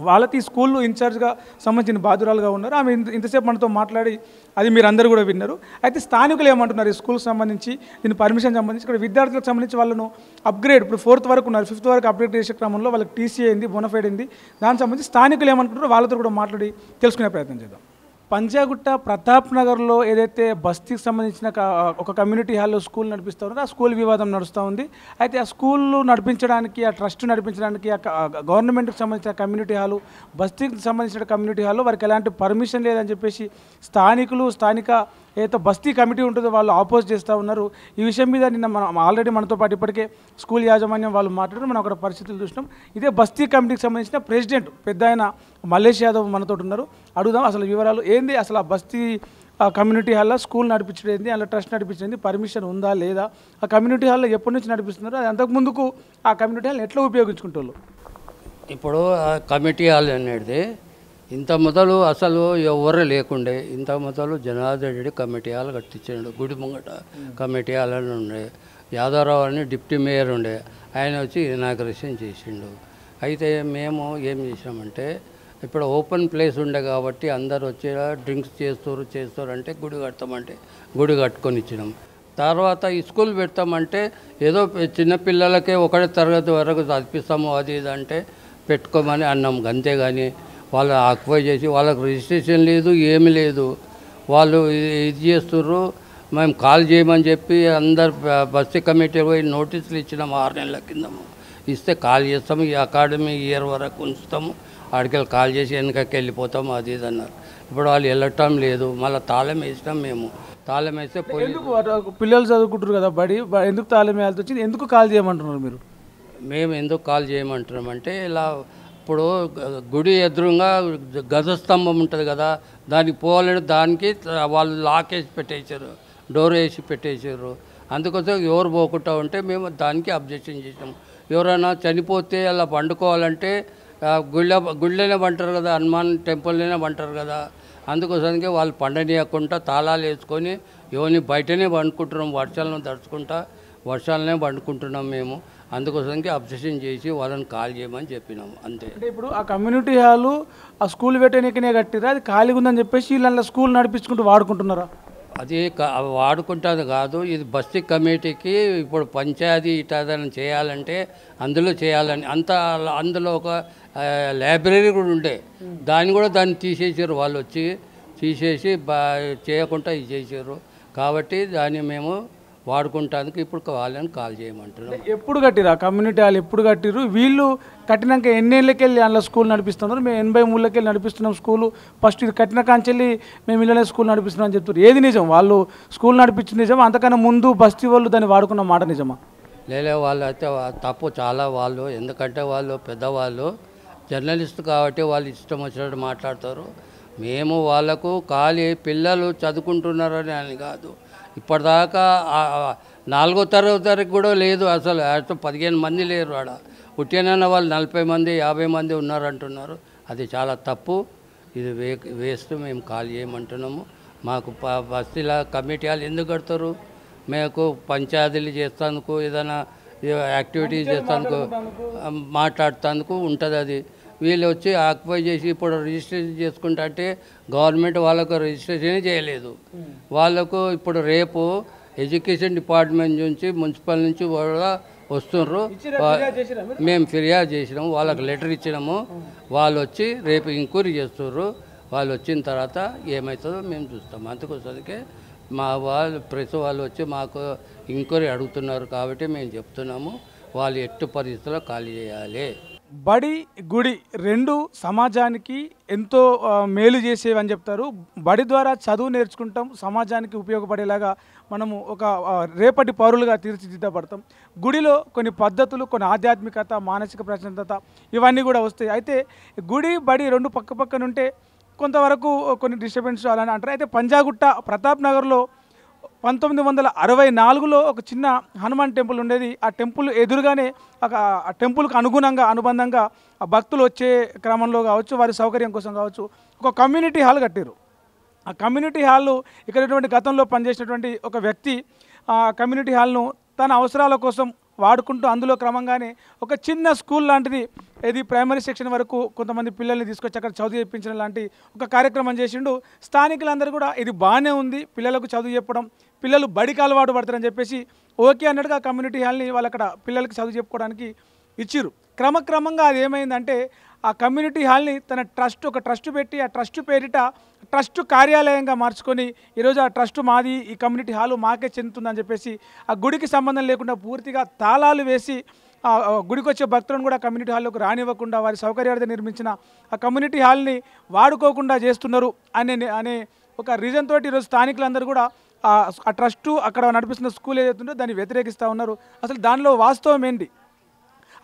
వాళ్ళకి స్కూల్లో ఇన్ఛార్జ్గా సంబంధించిన బాధ్యురాలుగా ఉన్నారు. ఆమె ఇంతసేపు మనతో మాట్లాడి అది మీరు అందరూ కూడా విన్నారు. అయితే స్థానికులు ఏమంటున్నారు ఈ స్కూల్కి సంబంధించి దీని పర్మిషన్ సంబంధించి ఇక్కడ విద్యార్థులకు సంబంధించి వాళ్ళను అప్గ్రేడ్ ఇప్పుడు 4th వరకు ఉన్నారు 5th వరకు అప్గ్రేడ్ చేసే క్రమంలో వాళ్ళకి టీసీ అయింది బోనఫైడ్ అయింది. దానికి సంబంధించి స్థానికులు ఏమనుకుంటారో వాళ్ళతో కూడా మాట్లాడి తెలుసుకునే ప్రయత్నం చేద్దాం. పంజాగుట్ట ప్రతాప్ నగర్లో ఏదైతే బస్తీకి సంబంధించిన ఒక కమ్యూనిటీ హాల్లో స్కూల్ నడిపిస్తూ ఉన్నారో ఆ స్కూల్ వివాదం నడుస్తూ ఉంది. అయితే ఆ స్కూల్ నడిపించడానికి ఆ ట్రస్ట్ నడిపించడానికి ఆ గవర్నమెంట్కి సంబంధించిన కమ్యూనిటీ హాలు బస్తీకి సంబంధించిన కమ్యూనిటీ హాల్లో వారికి ఎలాంటి పర్మిషన్ లేదని చెప్పేసి స్థానిక ఏదైతే బస్తీ కమిటీ ఉంటుందో వాళ్ళు ఆపోజ్ చేస్తూ ఉన్నారు. ఈ విషయం మీద నిన్న మనం ఆల్రెడీ మనతో పాటు ఇప్పటికే స్కూల్ యాజమాన్యం వాళ్ళు మాట్లాడారు. మనం అక్కడ పరిస్థితులు చూసినాం. ఇదే బస్తీ కమిటీకి సంబంధించిన ప్రెసిడెంట్ పెద్ద ఆయన మల్లేష్ యాదవ్ మనతో ఉన్నారు. అడుగుదాం అసలు వివరాలు ఏంది, అసలు ఆ బస్తీ కమ్యూనిటీ హాల్లో స్కూల్ నడిపించడం అలా ట్రస్ట్ నడిపించింది పర్మిషన్ ఉందా లేదా, ఆ కమ్యూనిటీ హాల్లో ఎప్పటి నుంచి నడిపిస్తున్నారు, అది అంతకుముందుకు ఆ కమ్యూనిటీ హాల్ని ఎట్లా ఉపయోగించుకుంటారు? ఇప్పుడు ఆ కమిటీ హాల్ అనేది ఇంత మొదలు అసలు ఎవరు లేకుండే. ఇంత మొదలు జనార్దన్ రెడ్డి కమిటీ హాల్ కట్టించాడు. గుడి ముంగట కమిటీ హాల్ అని ఉండే. యాదవరావు అని డిప్యూటీ మేయర్ ఉండే, ఆయన వచ్చి ఇనాగ్రేషన్ చేసిండు. అయితే మేము ఏం చేసామంటే ఇప్పుడు ఓపెన్ ప్లేస్ ఉండే కాబట్టి అందరు వచ్చి డ్రింక్స్ చేస్తారు అంటే గుడి కడతామంటే గుడి కట్టుకొని ఇచ్చినాం. తర్వాత ఈ స్కూల్ పెడతామంటే ఏదో చిన్నపిల్లలకే ఒకటే తరగతి వరకు చదివిస్తాము అది ఇది అంటే పెట్టుకోమని అన్నాం. అంతేగాని వాళ్ళు ఆక్యుపై చేసి వాళ్ళకి రిజిస్ట్రేషన్ లేదు, ఏమీ లేదు. వాళ్ళు ఇది చేస్తుర్రు. మేము కాల్ చేయమని చెప్పి అందరు బస్తీ కమిటీ పోయి నోటీసులు ఇచ్చినాము 6 నెలల కిందము. ఇస్తే కాల్ చేస్తాము, ఈ అకాడమీ ఇయర్ వరకు ఉంచుతాము, ఆడికెళ్ళి కాల్ చేసి వెనకకి వెళ్ళిపోతాము అది ఇది అన్నారు. ఇప్పుడు వాళ్ళు వెళ్ళటం లేదు. మళ్ళీ తాళం వేసినాం. మేము తాళం వేస్తే ఎందుకు పిల్లలు చదువుకుంటారు కదా ఎందుకు తాళం వేయాల్సి వచ్చింది? ఎందుకు కాల్ చేయమంటున్నారు మీరు? మేము ఎందుకు కాల్ చేయమంటున్నామంటే ఇలా ఇప్పుడు గుడి ఎదురుగా గజస్తంభం ఉంటుంది కదా, దానికి పోవాలని దానికి వాళ్ళు లాక్ వేసి పెట్టేశారు, డోర్ వేసి పెట్టేశారు. అందుకోసం ఎవరు పోకుండా ఉంటే మేము దానికి అబ్జెక్షన్ చేసాము. ఎవరైనా చనిపోతే అలా పండుకోవాలంటే గుళ్ళనే పంటారు కదా, హనుమాన్ టెంపుల్లోనే పంటారు కదా. అందుకోసానికి వాళ్ళు పండనీయకుండా తాళాలు వేసుకొని ఎవరిని బయటనే పండుకుంటున్నాం, వర్షాలను తడుచుకుంటా వర్షాలనే పండుకుంటున్నాం మేము. అందుకోసానికి అబ్జెక్షన్ చేసి వాళ్ళని కాల్ చేయమని చెప్పినాము అంతే. అంటే ఇప్పుడు ఆ కమ్యూనిటీ హాలు ఆ స్కూల్ పెట్టడానికనే కట్టిరా, అది ఖాళీగా ఉందని చెప్పేసి వీళ్ళ స్కూల్ నడిపించుకుంటూ వాడుకుంటున్నారా? అది వాడుకుంటుంది కాదు, ఇది బస్తీ కమిటీకి ఇప్పుడు పంచాయతీ ఇటాదనం చేయాలంటే అందులో చేయాలని అందులో ఒక లైబ్రరీ కూడా ఉండే, దాన్ని తీసేసారు. వాళ్ళు వచ్చి తీసేసి చేయకుండా ఇది చేసారు. కాబట్టి దాన్ని మేము వాడుకుంటానికి ఇప్పుడు వాళ్ళని కాల్ చేయమంటున్నాం. ఎప్పుడు కట్టిరు ఆ కమ్యూనిటీ హాల్? ఎప్పుడు కట్టిరు? వీళ్ళు కట్టినాక ఎన్నేళ్ళకి వెళ్ళి అందులో స్కూల్ నడిపిస్తున్నారు? మేము 83 వెళ్ళి నడిపిస్తున్నాం స్కూలు. ఫస్ట్ ఇది కట్టిన కాంచెల్లి మేము ఇళ్ళనే స్కూల్ నడిపిస్తున్నాం అని చెప్తారు. ఏది నిజం? వాళ్ళు స్కూల్ నడిపించింది నిజమా? అంతకన్నా ముందు బస్తీ వాళ్ళు దాన్ని వాడుకున్న మాట నిజమా? లేలే, వాళ్ళు అయితే తప్పు చాలా. వాళ్ళు ఎందుకంటే వాళ్ళు పెద్దవాళ్ళు, జర్నలిస్ట్ కాబట్టి వాళ్ళు ఇష్టం వచ్చినట్టు మాట్లాడతారు. మేము వాళ్ళకు ఖాళీ పిల్లలు చదువుకుంటున్నారని అని కాదు, ఇప్పటిదాకా 4వ తరగతి కూడా లేదు అసలు. 15 మంది లేరు ఆడ. పుట్టిన వాళ్ళు 40 మంది 50 మంది ఉన్నారంటున్నారు. అది చాలా తప్పు. ఇది వేస్తూ మేము కాల్ చేయమంటున్నాము. మాకు బస్తీల కమిటీ వాళ్ళు ఎందుకు కడతారు? మేము పంచాయతీలు చేస్తానుకు, ఏదైనా యాక్టివిటీస్ చేస్తానుకు, మాట్లాడుతానుకు ఉంటుంది. అది వీళ్ళు వచ్చి ఆక్యుపై చేసి ఇప్పుడు రిజిస్ట్రేషన్ చేసుకుంటా అంటే గవర్నమెంట్ వాళ్ళకు రిజిస్ట్రేషన్ చేయలేదు. వాళ్ళకు ఇప్పుడు రేపు ఎడ్యుకేషన్ డిపార్ట్మెంట్ నుంచి మున్సిపల్ నుంచి కూడా వస్తున్నారు. మేము ఫిర్యాదు చేసినాము, వాళ్ళకి లెటర్ ఇచ్చినాము. వాళ్ళు వచ్చి రేపు ఎంక్వైరీ చేస్తున్నారు. వాళ్ళు వచ్చిన తర్వాత ఏమవుతుందో మేము చూస్తాము. అందుకోసమే మా వాళ్ళు ప్రెస్ వాళ్ళు వచ్చి మాకు ఎంక్వైరీ అడుగుతున్నారు కాబట్టి మేము చెప్తున్నాము వాళ్ళు ఎట్టి పరిస్థితుల్లో ఖాళీ చేయాలి. బడి గుడి రెండు సమాజానికి ఎంతో మేలు చేసేవని చెప్తారు. బడి ద్వారా చదువు నేర్చుకుంటాం, సమాజానికి ఉపయోగపడేలాగా మనము ఒక రేపటి పౌరులుగా తీర్చిదిద్దబడతాం. గుడిలో కొన్ని పద్ధతులు, కొన్ని ఆధ్యాత్మికత, మానసిక ప్రశాంతత ఇవన్నీ కూడా వస్తాయి. అయితే గుడి బడి రెండు పక్క పక్కన ఉంటే కొంతవరకు కొన్ని డిస్టర్బెన్స్ అలానే అంటారు. అయితే పంజాగుట్ట ప్రతాప్ నగర్లో 1964లో ఒక చిన్న హనుమాన్ టెంపుల్ ఉండేది. ఆ టెంపుల్ ఎదురుగానే ఆ టెంపుల్కి అనుబంధంగా ఆ భక్తులు వచ్చే క్రమంలో కావచ్చు, వారి సౌకర్యం కోసం కావచ్చు, ఒక కమ్యూనిటీ హాల్ కట్టారు. ఆ కమ్యూనిటీ హాల్ ఇక్కడ గతంలో పనిచేసినటువంటి ఒక వ్యక్తి ఆ కమ్యూనిటీ హాల్ను తన అవసరాల కోసం వాడుకుంటూ అందులో క్రమంగానే ఒక చిన్న స్కూల్ లాంటిది, ఇది ప్రైమరీ సెక్షన్ వరకు కొంతమంది పిల్లల్ని తీసుకొచ్చి అక్కడ చదువు చెప్పించడం లాంటి ఒక కార్యక్రమం చేసిండు. స్థానికులందరూ కూడా ఇది బాగానే ఉంది, పిల్లలకు చదువు చెప్పడం, పిల్లలు బడికి అలవాటు పడతారని చెప్పేసి ఓకే అన్నట్టుగా కమ్యూనిటీ హాల్ని వాళ్ళు అక్కడ పిల్లలకి చదువు చెప్పుకోవడానికి ఇచ్చిర్రు. క్రమక్రమంగా అది ఏమైందంటే ఆ కమ్యూనిటీ హాల్ని తన ఒక ట్రస్ట్ పెట్టి ఆ ట్రస్ట్ పేరిట ట్రస్ట్ కార్యాలయంగా మార్చుకొని ఈరోజు ఆ ట్రస్ట్ మాది, ఈ కమ్యూనిటీ హాలు మాకే చెందుతుందని చెప్పేసి ఆ గుడికి సంబంధం లేకుండా పూర్తిగా తాళాలు వేసి ఆ గుడికి వచ్చే భక్తులను కూడా కమ్యూనిటీ హాల్లోకి రానివ్వకుండా వారి సౌకర్యార్థం నిర్మించిన ఆ కమ్యూనిటీ హాల్ని వాడుకోకుండా చేస్తున్నారు అనే ఒక రీజన్ తోటి ఈరోజు స్థానికులందరూ కూడా ఆ ట్రస్టు అక్కడ నడిపిస్తున్న స్కూల్ ఏదైతుందో దాన్ని వ్యతిరేకిస్తూ ఉన్నారు. అసలు దానిలో వాస్తవం ఏంటి?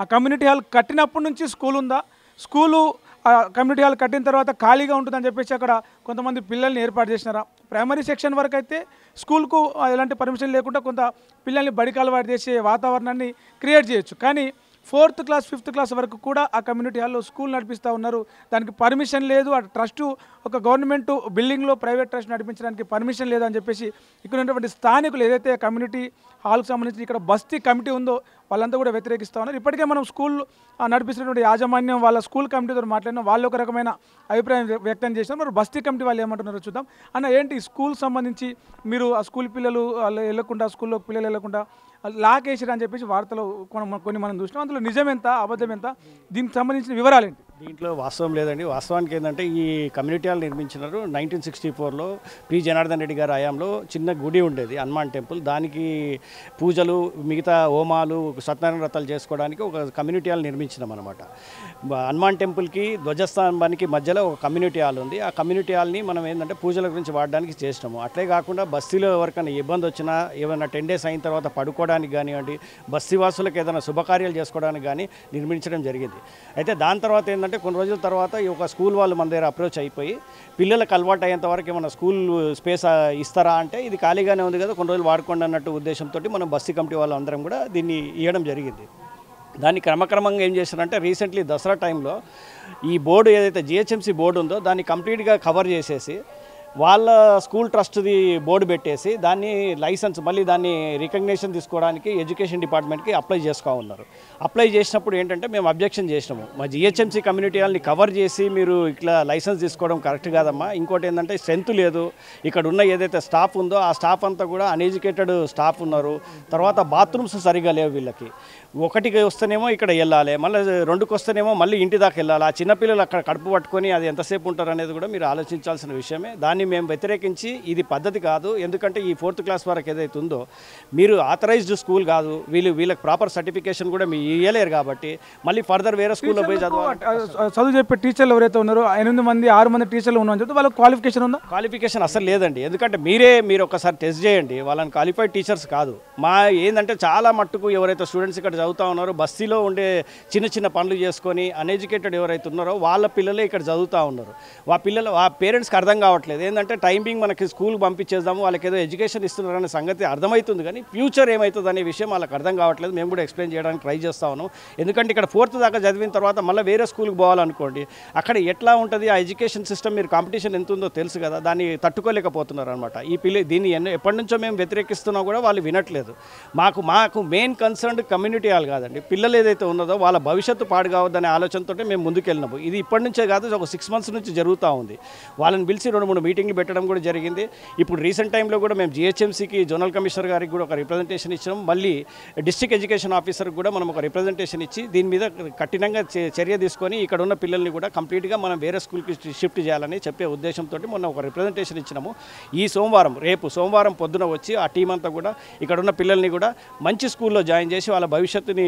ఆ కమ్యూనిటీ హాల్ కట్టినప్పటి నుంచి స్కూల్ ఉందా? స్కూలు కమ్యూనిటీ హాల్ కట్టిన తర్వాత ఖాళీగా ఉంటుందని చెప్పేసి అక్కడ కొంతమంది పిల్లల్ని ఏర్పాటు చేసినారా? ప్రైమరీ సెక్షన్ వరకు అయితే స్కూల్కు ఎలాంటి పర్మిషన్ లేకుండా కొంత పిల్లల్ని బడికి అలవాటు చేసే వాతావరణాన్ని క్రియేట్ చేయొచ్చు. కానీ 4th క్లాస్ 5th క్లాస్ వరకు కూడా ఆ కమ్యూనిటీ హాల్లో స్కూల్ నడిపిస్తూ ఉన్నారు. దానికి పర్మిషన్ లేదు. ఆ ట్రస్టు ఒక గవర్నమెంట్ బిల్డింగ్లో ప్రైవేట్ ట్రస్ట్ నడిపించడానికి పర్మిషన్ లేదని చెప్పేసి ఇక్కడ ఉన్నటువంటి స్థానికులు ఏదైతే కమ్యూనిటీ హాల్కి సంబంధించి ఇక్కడ బస్తీ కమిటీ ఉందో వాళ్ళంతా కూడా వ్యతిరేకిస్తూ ఉన్నారు. ఇప్పటికే మనం స్కూల్ నడిపిస్తున్నటువంటి యాజమాన్యం వాళ్ళ స్కూల్ కమిటీతో మాట్లాడినా వాళ్ళు ఒక రకమైన అభిప్రాయం వ్యక్తం చేసినారు. మరి బస్తీ కమిటీ వాళ్ళు ఏమంటున్నారో చూద్దాం. అన్న ఏంటి స్కూల్ సంబంధించి మీరు ఆ స్కూల్ పిల్లలు వాళ్ళు వెళ్ళకుండా, స్కూల్లో పిల్లలు వెళ్ళకుండా లాక్ వేసారు అని చెప్పేసి వార్తలు కొన్ని మనం చూసినాం. అందులో నిజం ఎంత అబద్ధం ఎంత, దీనికి సంబంధించిన వివరాలు ఏంటి? దీంట్లో వాస్తవం లేదండి. వాస్తవానికి ఏంటంటే ఈ కమ్యూనిటీ హాల్ నిర్మించినారు 1964లో పి జనార్దన్ రెడ్డి గారి హయాంలో. చిన్న గుడి ఉండేది హనుమాన్ టెంపుల్, దానికి పూజలు మిగతా హోమాలు సత్యనారాయణ వ్రతాలు చేసుకోవడానికి ఒక కమ్యూనిటీ హాల్ నిర్మించినాం అనమాట. హనుమాన్ టెంపుల్కి ధ్వజస్తంభానికి మధ్యలో ఒక కమ్యూనిటీ హాల్ ఉంది. ఆ కమ్యూనిటీ హాల్ని మనం ఏంటంటే పూజల గురించి వాడడానికి చేసినాము. అట్లే కాకుండా బస్తీలో ఎవరికైనా ఇబ్బంది వచ్చినా, ఏమైనా 10 days అయిన తర్వాత పడుకోవడానికి కానివ్వండి, బస్తీవాసులకు ఏదైనా శుభకార్యాలు చేసుకోవడానికి కానీ నిర్మించడం జరిగింది. అయితే దాని తర్వాత ఏంటంటే కొన్ని రోజుల తర్వాత ఈ ఒక స్కూల్ వాళ్ళు మన దగ్గర అప్రోచ్ అయిపోయి పిల్లలకు అలవాటు అయ్యేంత వరకు ఏమైనా స్కూల్ స్పేస్ ఇస్తారా అంటే ఇది ఖాళీగానే ఉంది కదా, కొన్ని రోజులు వాడుకోండి అన్నట్టు ఉద్దేశంతో మనం బస్తీ కమిటీ వాళ్ళు అందరం కూడా దీన్ని ఇవ్వడం జరిగింది. దాన్ని క్రమక్రమంగా ఏం చేశారంటే రీసెంట్లీ దసరా టైంలో ఈ బోర్డు ఏదైతే జిహెచ్ఎంసీ బోర్డు ఉందో దాన్ని కంప్లీట్గా కవర్ చేసేసి వాళ్ళ స్కూల్ ట్రస్ట్ది బోర్డు పెట్టేసి దాన్ని లైసెన్స్ మళ్ళీ దాన్ని రికగ్నేషన్ తీసుకోవడానికి ఎడ్యుకేషన్ డిపార్ట్మెంట్కి అప్లై చేసుకో ఉన్నారు. అప్లై చేసినప్పుడు ఏంటంటే మేము అబ్జెక్షన్ చేసినాము. మా జిహెచ్ఎంసీ కమ్యూనిటీ హాల్ని కవర్ చేసి మీరు ఇట్లా లైసెన్స్ తీసుకోవడం కరెక్ట్ కాదమ్మా. ఇంకోటి ఏంటంటే స్ట్రెంత్ లేదు, ఇక్కడ ఉన్న ఏదైతే స్టాఫ్ ఉందో ఆ స్టాఫ్ అంతా కూడా అన్ఎడ్యుకేటెడ్ స్టాఫ్ ఉన్నారు. తర్వాత బాత్రూమ్స్ సరిగా లేవు వీళ్ళకి. 1కి వస్తేనేమో ఇక్కడ వెళ్ళాలి, మళ్ళీ 2కి వస్తేనేమో మళ్ళీ ఇంటి దాకా వెళ్ళాలి. ఆ చిన్నపిల్లలు అక్కడ కడుపు పట్టుకొని అది ఎంతసేపు ఉంటారు అనేది కూడా మీరు ఆలోచించాల్సిన విషయమే. దాన్ని మేము వ్యతిరేకించి ఇది పద్ధతి కాదు. ఎందుకంటే ఈ 4th క్లాస్ వరకు ఏదైతే ఉందో మీరు ఆథరైజ్డ్ స్కూల్ కాదు, వీళ్ళకి ప్రాపర్ సర్టిఫికేషన్ కూడా మీరు ఇవ్వలేరు. కాబట్టి మళ్ళీ ఫర్దర్ వేరే స్కూల్లో పోయి చదువు చెప్పే టీచర్లు ఎవరైతే ఉన్నారో 8 మంది 6 మంది టీచర్లు ఉన్నారని చెప్తే వాళ్ళకి క్వాలిఫికేషన్ ఉందా? క్వాలిఫికేషన్ అసలు లేదండి. ఎందుకంటే మీరు ఒకసారి టెస్ట్ చేయండి, వాళ్ళని క్వాలిఫైడ్ టీచర్స్ కాదు. మా ఏంటంటే చాలా మట్టుకు ఎవరైతే స్టూడెంట్స్ ఇక్కడ చదువుతూ ఉన్నారో బస్తీలో ఉండే చిన్న చిన్న పనులు చేసుకొని అన్ఎడ్యుకేటెడ్ ఎవరైతే ఉన్నారో వాళ్ళ పిల్లలే ఇక్కడ చదువుతూ ఉన్నారు. ఆ పేరెంట్స్కి అర్థం కావట్లేదు. ఏంటంటే టైమింగ్ మనకి స్కూల్కి పంపించేద్దాము, వాళ్ళకి ఏదో ఎడ్యుకేషన్ ఇస్తున్నారనే సంగతి అర్థమవుతుంది, కానీ ఫ్యూచర్ ఏమవుతుంది అనే విషయం వాళ్ళకి అర్థం కావట్లేదు. మేము కూడా ఎక్స్ప్లెయిన్ చేయడానికి ట్రై చేస్తా ఉన్నాం. ఎందుకంటే ఇక్కడ 4th దాకా చదివిన తర్వాత మళ్ళీ వేరే స్కూల్కి పోవాలనుకోండి, అక్కడ ఎట్లా ఉంటుంది ఆ ఎడ్యుకేషన్ సిస్టమ్, మీరు కాంపిటీషన్ ఎంత ఉందో తెలుసు కదా, దాన్ని తట్టుకోలేకపోతున్నారు అనమాట. దీన్ని ఎప్పటి నుంచో మేము వ్యతిరేకిస్తున్నా కూడా వాళ్ళు వినట్లేదు. మాకు మెయిన్ కన్సర్న్ కమ్యూనిటీ హాల్ కాదండి, పిల్లలు ఏదైతే ఉన్నదో వాళ్ళ భవిష్యత్తు పాడు కావద్దనే ఆలోచనతో మేము ముందుకెళ్ళినాము. ఇది ఇప్పటి నుంచే కాదు, ఒక 6 months నుంచి జరుగుతూ ఉంది. వాళ్ళని పిలిచి 2-3 మీటింగ్లు పెట్టడం కూడా జరిగింది. ఇప్పుడు రీసెంట్ టైంలో కూడా మేము జిహెచ్ఎంసీకి జోనల్ కమిషనర్ గారికి కూడా ఒక రిప్రజెంటేషన్ ఇచ్చాము. మళ్ళీ డిస్ట్రిక్ట్ ఎడ్యుకేషన్ ఆఫీసర్కి కూడా మనం ఒక రిప్రజెంటేషన్ ఇచ్చి దీని మీద కఠినంగా చర్య తీసుకొని ఇక్కడ ఉన్న పిల్లల్ని కూడా కంప్లీట్గా మనం వేరే స్కూల్కి షిఫ్ట్ చేయాలని చెప్పే ఉద్దేశంతో మొన్న ఒక రిప్రజెంటేషన్ ఇచ్చినాము. రేపు సోమవారం పొద్దున వచ్చి ఆ టీం అంతా కూడా ఇక్కడ ఉన్న పిల్లల్ని కూడా మంచి స్కూల్లో జాయిన్ చేసి వాళ్ళ భవిష్యత్తుని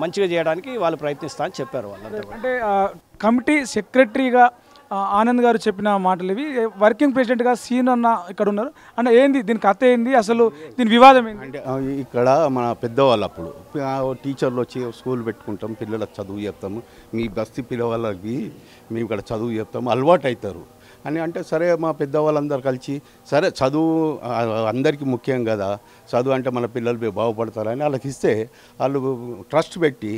మంచిగా చేయడానికి వాళ్ళు ప్రయత్నిస్తా అని చెప్పారు వాళ్ళంతా. అంటే కమిటీ సెక్రటరీగా ఆనంద్ గారు చెప్పిన మాటలు ఇవి. వర్కింగ్ ప్రెసిడెంట్గా సీన్ అన్న ఇక్కడ ఉన్నారు అంటే ఏంది దీని కథ ఏంది, అసలు దీని వివాదం ఏంటి? అంటే ఇక్కడ మన పెద్దవాళ్ళు అప్పుడు టీచర్లు వచ్చి స్కూల్ పెట్టుకుంటాం, పిల్లలకు చదువు చెప్తాము, మీ బస్తీ పిల్లవాళ్ళకి మేము ఇక్కడ చదువు చెప్తాము, అలవాటు అవుతారు అని అంటే సరే మా పెద్దవాళ్ళందరూ కలిసి సరే చదువు అందరికీ ముఖ్యం కదా, చదువు అంటే మన పిల్లలు బాగుపడతారని వాళ్ళకి ఇస్తే వాళ్ళు ట్రస్ట్ పెట్టి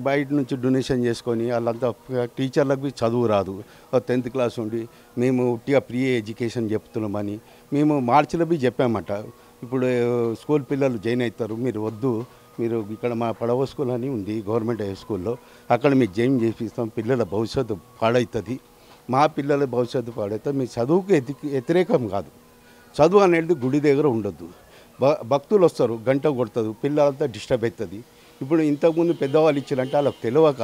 బయట నుంచి డొనేషన్ చేసుకొని వాళ్ళంతా టీచర్లకు చదువు రాదు, 10th క్లాస్ ఉండి మేము ఉట్టిగా ఫ్రీ ఎడ్యుకేషన్ చెప్తున్నామని మేము మార్చిలో చెప్పామట. ఇప్పుడు స్కూల్ పిల్లలు జాయిన్ అవుతారు, మీరు వద్దు, మీరు ఇక్కడ మా పడవ స్కూల్ అని ఉంది గవర్నమెంట్ హై స్కూల్లో, అక్కడ మీకు జాయిన్ చేపిస్తాం, పిల్లల భవిష్యత్తు పాడవుతుంది, మా పిల్లల భవిష్యత్తు పాడవుతుంది, మీ చదువుకు వ్యతిరేకం కాదు, చదువు అనేది గుడి దగ్గర ఉండొద్దు, భక్తులు వస్తారు గంట కొడుతుంది, పిల్లలంతా డిస్టర్బ్ అవుతుంది. ఇప్పుడు ఇంతకుముందు పెద్దవాళ్ళు ఇచ్చారంటే వాళ్ళకి తెలియక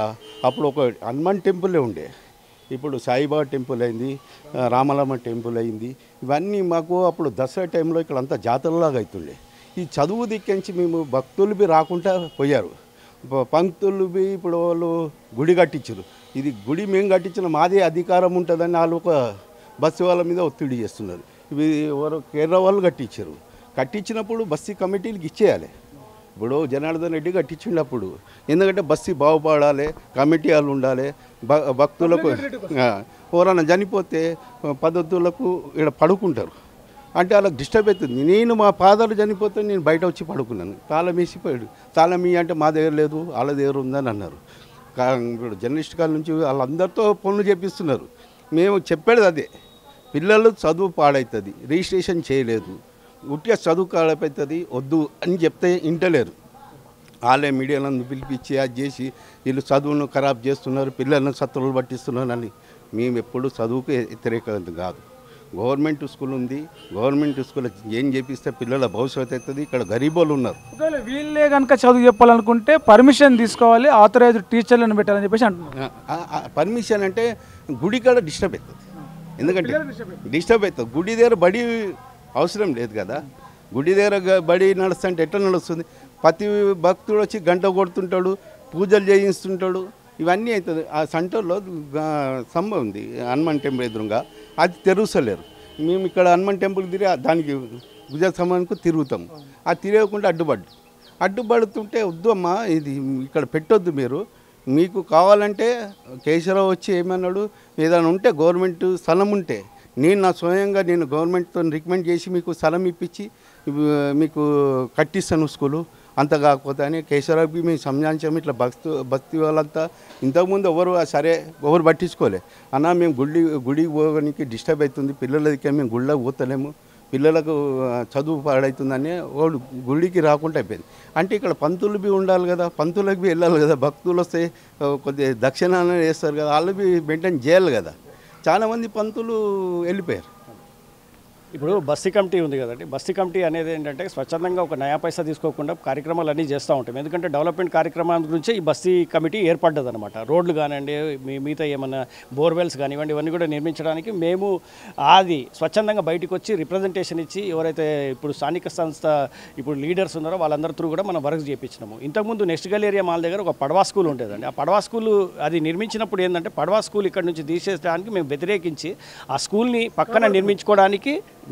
అప్పుడు ఒక హనుమాన్ టెంపులే ఉండే, ఇప్పుడు సాయిబాబా టెంపుల్ అయింది, రామలమ్మ టెంపుల్ అయింది. ఇవన్నీ మాకు అప్పుడు దసరా టైంలో ఇక్కడ అంతా జాతరలాగా అవుతుండే. ఈ చదువు దిక్కించి మేము భక్తులు రాకుండా పోయారు, పంక్తులు ఇప్పుడు వాళ్ళు గుడి కట్టించారు. ఇది గుడి మేము కట్టించిన మాదే అధికారం ఉంటుందని వాళ్ళు ఒక బస్సు వాళ్ళ మీద ఒత్తిడి చేస్తున్నారు. ఇవి ఎవరు కేరళ వాళ్ళు కట్టించినప్పుడు బస్తీ కమిటీలకు ఇచ్చేయాలి. ఇప్పుడు జనార్దన్ రెడ్డి కట్టించినప్పుడు ఎందుకంటే బస్తీ బాగుపడాలి, కమిటీ వాళ్ళు ఉండాలి, భక్తులకు ఎవరైనా చనిపోతే పద్ధతులకు ఇక్కడ పడుకుంటారు అంటే వాళ్ళకి డిస్టర్బ్ అవుతుంది. నేను మా ఫాదర్ చనిపోతే నేను బయట వచ్చి పడుకున్నాను, తాళం వేసిపోయాడు, తాళం అంటే మా దగ్గర లేదు వాళ్ళ దగ్గర ఉందని అన్నారు. ఇప్పుడు జర్నలిస్ట్ కాల నుంచి వాళ్ళందరితో పనులు చేపిస్తున్నారు. మేము చెప్పేది అదే, పిల్లలు చదువు పాడవుతుంది, రిజిస్ట్రేషన్ చేయలేదు, ఉట్టిగా చదువు కాడపవుతుంది వద్దు అని చెప్తే వింటలేరు. వాళ్ళే మీడియాలను పిలిపించి అది చేసి వీళ్ళు చదువును ఖరాబ్ చేస్తున్నారు, పిల్లలను సత్తులు పట్టిస్తున్నారు అని. మేము ఎప్పుడు చదువుకు వ్యతిరేకత కాదు, గవర్నమెంట్ స్కూల్ ఉంది, గవర్నమెంట్ స్కూల్ ఏం చేపిస్తే పిల్లల భవిష్యత్తు అవుతుంది. ఇక్కడ గరీబోళ్ళు ఉన్నారు. ఒకవేళ వీళ్ళే కనుక చదువు చెప్పాలనుకుంటే పర్మిషన్ తీసుకోవాలి, ఆథరైజ్డ్ టీచర్లను పెట్టాలని చెప్పేసి అంటున్నారు. పర్మిషన్ అంటే గుడి కాడ డిస్టర్బ్ అవుతుంది. ఎందుకంటే డిస్టర్బ్ అవుతుంది. గుడి దగ్గర బడి అవసరం లేదు కదా. గుడి దగ్గర బడి నడుస్తుంటే ఎట్లా నడుస్తుంది? ప్రతి భక్తుడు వచ్చి గంట కొడుతుంటాడు, పూజలు చేయిస్తుంటాడు, ఇవన్నీ అవుతుంది. ఆ సెంటర్లో స్తంభం ఉంది హనుమాన్ టెంపుల్ ఎదురుగా, అది తెరుస్తలేరు. మేము ఇక్కడ హనుమాన్ టెంపుల్ తిరిగి దానికి గుజరాత్ స్తంభానికి తిరుగుతాము. అది తిరగకుండా అడ్డుపడుతుంటే వద్దు అమ్మా, ఇది ఇక్కడ పెట్టొద్దు, మీరు మీకు కావాలంటే కేశవరావు వచ్చి ఏమన్నాడు, ఏదైనా ఉంటే గవర్నమెంట్ స్థలం ఉంటే నా స్వయంగా గవర్నమెంట్తో రికమెండ్ చేసి మీకు స్థలం ఇప్పించి మీకు కట్టిస్తాను స్కూలు, అంత కాకపోతే అని కేశవరావుకి మేము సంజాయించాము. ఇట్లా భక్తి వాళ్ళంతా ఇంతకుముందు ఎవరు పట్టించుకోలే. అన్న మేము గుడికి పోవడానికి డిస్టర్బ్ అవుతుంది, పిల్లలకి మేము గుళ్ళకి పోతలేము, పిల్లలకు చదువు పాడవుతుందని వాడు గుడికి రాకుండా అయిపోయింది. అంటే ఇక్కడ పంతులు ఉండాలి కదా, పంతులకు వెళ్ళాలి కదా, భక్తులు వస్తే కొద్దిగా దక్షిణ వేస్తారు కదా, వాళ్ళు మెయింటైన్ చేయాలి కదా. చాలామంది పంతులు వెళ్ళిపోయారు. ఇప్పుడు బస్తీ కమిటీ ఉంది కదండి, బస్తీ కమిటీ అనేది ఏంటంటే స్వచ్ఛందంగా ఒక నయా పైసా తీసుకోకుండా కార్యక్రమాలు అన్నీ చేస్తూ ఉంటాం. ఎందుకంటే డెవలప్మెంట్ కార్యక్రమాల గురించి ఈ బస్తీ కమిటీ ఏర్పడ్డది అనమాట. రోడ్లు కానివ్వండి, మిగతా ఏమన్నా బోర్వెల్స్ కానివ్వండి, ఇవన్నీ కూడా నిర్మించడానికి మేము అది స్వచ్ఛందంగా బయటకు వచ్చి రిప్రజెంటేషన్ ఇచ్చి ఎవరైతే ఇప్పుడు స్థానిక సంస్థ ఇప్పుడు లీడర్స్ ఉన్నారో వాళ్ళందరి త్రూ కూడా మనం వర్క్ చేయించినాము. ఇంతకుముందు నెక్స్ట్ గలేరియా మాల్ దగ్గర ఒక పడవా స్కూల్ ఉండేదండి. ఆ పడవా స్కూల్ అది నిర్మించినప్పుడు ఏంటంటే పడవా స్కూల్ ఇక్కడ నుంచి తీసేయడానికి మేము వ్యతిరేకించి ఆ స్కూల్ని పక్కన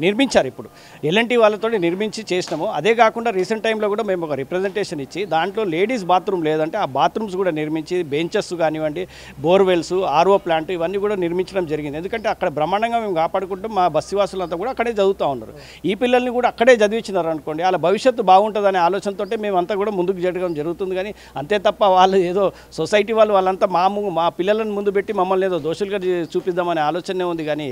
నిర్మించారు. ఇప్పుడు ఎల్ఎన్టీ వాళ్ళతో నిర్మించి చేసినాము. అదే కాకుండా రీసెంట్ టైంలో కూడా మేము ఒక రిప్రజెంటేషన్ ఇచ్చి దాంట్లో లేడీస్ బాత్రూమ్ లేదంటే ఆ బాత్రూమ్స్ కూడా నిర్మించి బెంచెస్ కానివ్వండి, బోర్వెల్స్, ఆర్ఓ ప్లాంట్ ఇవన్నీ కూడా నిర్మించడం జరిగింది. ఎందుకంటే అక్కడ బ్రహ్మాండంగా మేము కాపాడుకుంటాం. మా బస్సీవాసులంతా కూడా అక్కడే చదువుతూ ఉన్నారు. ఈ పిల్లల్ని కూడా అక్కడే చదివించినారు అనుకోండి, వాళ్ళ భవిష్యత్తు బాగుంటుందనే ఆలోచనతో మేమంతా కూడా ముందుకు జరగడం జరుగుతుంది. కానీ అంతే తప్ప వాళ్ళు ఏదో సొసైటీ వాళ్ళంతా మా పిల్లలను ముందు పెట్టి మమ్మల్ని ఏదో దోషులుగా చూపిద్దామనే ఆలోచనే ఉంది. కానీ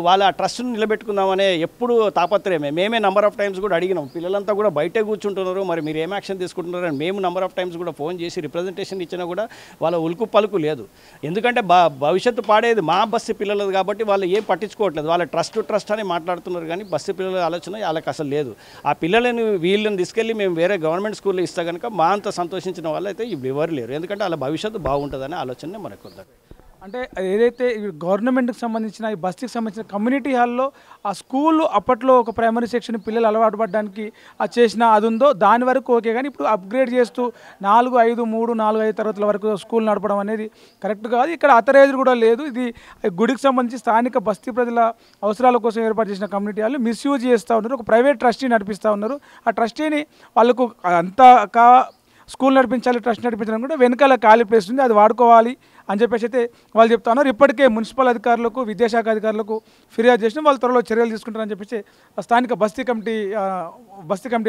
వాళ్ళ ట్రస్ట్ను నిలబెట్టుకుందామనే ఎప్పుడు తాపత్రయమే. మేమే నెంబర్ ఆఫ్ టైమ్స్ కూడా అడిగినాం, పిల్లలంతా కూడా బయటే కూర్చుంటున్నారు, మరి మీరు ఏం యాక్షన్ తీసుకుంటున్నారు అని మేము నెంబర్ ఆఫ్ టైమ్స్ కూడా ఫోన్ చేసి రిప్రజెంటేషన్ ఇచ్చినా కూడా వాళ్ళ ఉలుకు పలుకు లేదు. ఎందుకంటే భవిష్యత్తు పాడేది మా బస్సు పిల్లలది కాబట్టి వాళ్ళు ఏం పట్టించుకోవట్లేదు. వాళ్ళ ట్రస్ట్ అని మాట్లాడుతున్నారు కానీ బస్సు పిల్లల ఆలోచన వాళ్ళకి అసలు లేదు. ఆ పిల్లలను వీళ్ళని తీసుకెళ్ళి మేము వేరే గవర్నమెంట్ స్కూల్లో ఇస్తే కనుక మా అంత సంతోషించిన వాళ్ళు అయితే ఎవరు లేరు. ఎందుకంటే వాళ్ళ భవిష్యత్తు బాగుంటుందనే ఆలోచన మనకు ఉంది. అంటే ఏదైతే గవర్నమెంట్కి సంబంధించిన ఈ బస్తీకి సంబంధించిన కమ్యూనిటీ హాల్లో ఆ స్కూల్ అప్పట్లో ఒక ప్రైమరీ సెక్షన్ పిల్లలు అలవాటు పడడానికి చేసిన అది ఉందో దాని వరకు ఓకే. కానీ ఇప్పుడు అప్గ్రేడ్ చేస్తూ 4, 5, 3, 4, 5 తరగతుల వరకు స్కూల్ నడపడం అనేది కరెక్ట్ కాదు. ఇక్కడ అథరైజ్డ్ కూడా లేదు. ఇది గుడికి సంబంధించి స్థానిక బస్తీ ప్రజల అవసరాల కోసం ఏర్పాటు చేసిన కమ్యూనిటీ హాల్ మిస్యూజ్ చేస్తూ ఉన్నారు. ఒక ప్రైవేట్ ట్రస్టీ నడిపిస్తూ ఉన్నారు. ఆ ట్రస్టీని వాళ్ళకు అంతా స్కూల్ నడిపించాలి, ట్రస్ట్ నడిపించడం కూడా వెనకాల ఖాళీ ప్లేస్ ఉంది, అది వాడుకోవాలి అని చెప్పేసి అయితే వాళ్ళు చెప్తా ఉన్నారు. ఇప్పటికే మున్సిపల్ అధికారులకు, విద్యాశాఖ అధికారులకు ఫిర్యాదు చేసిన వాళ్ళు త్వరలో చర్యలు తీసుకుంటారని చెప్పేసి స్థానిక బస్తీ కమిటీ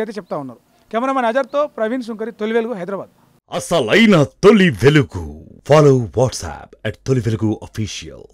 అయితే చెప్తా ఉన్నారు. కెమెరామెన్ అజర్తో ప్రవీణ్ సుంకరి, తొలి వెలుగు, హైదరాబాద్. అసలైన తొలి వెలుగు. ఫాలో వాట్సాప్ @తొలి వెలుగు official.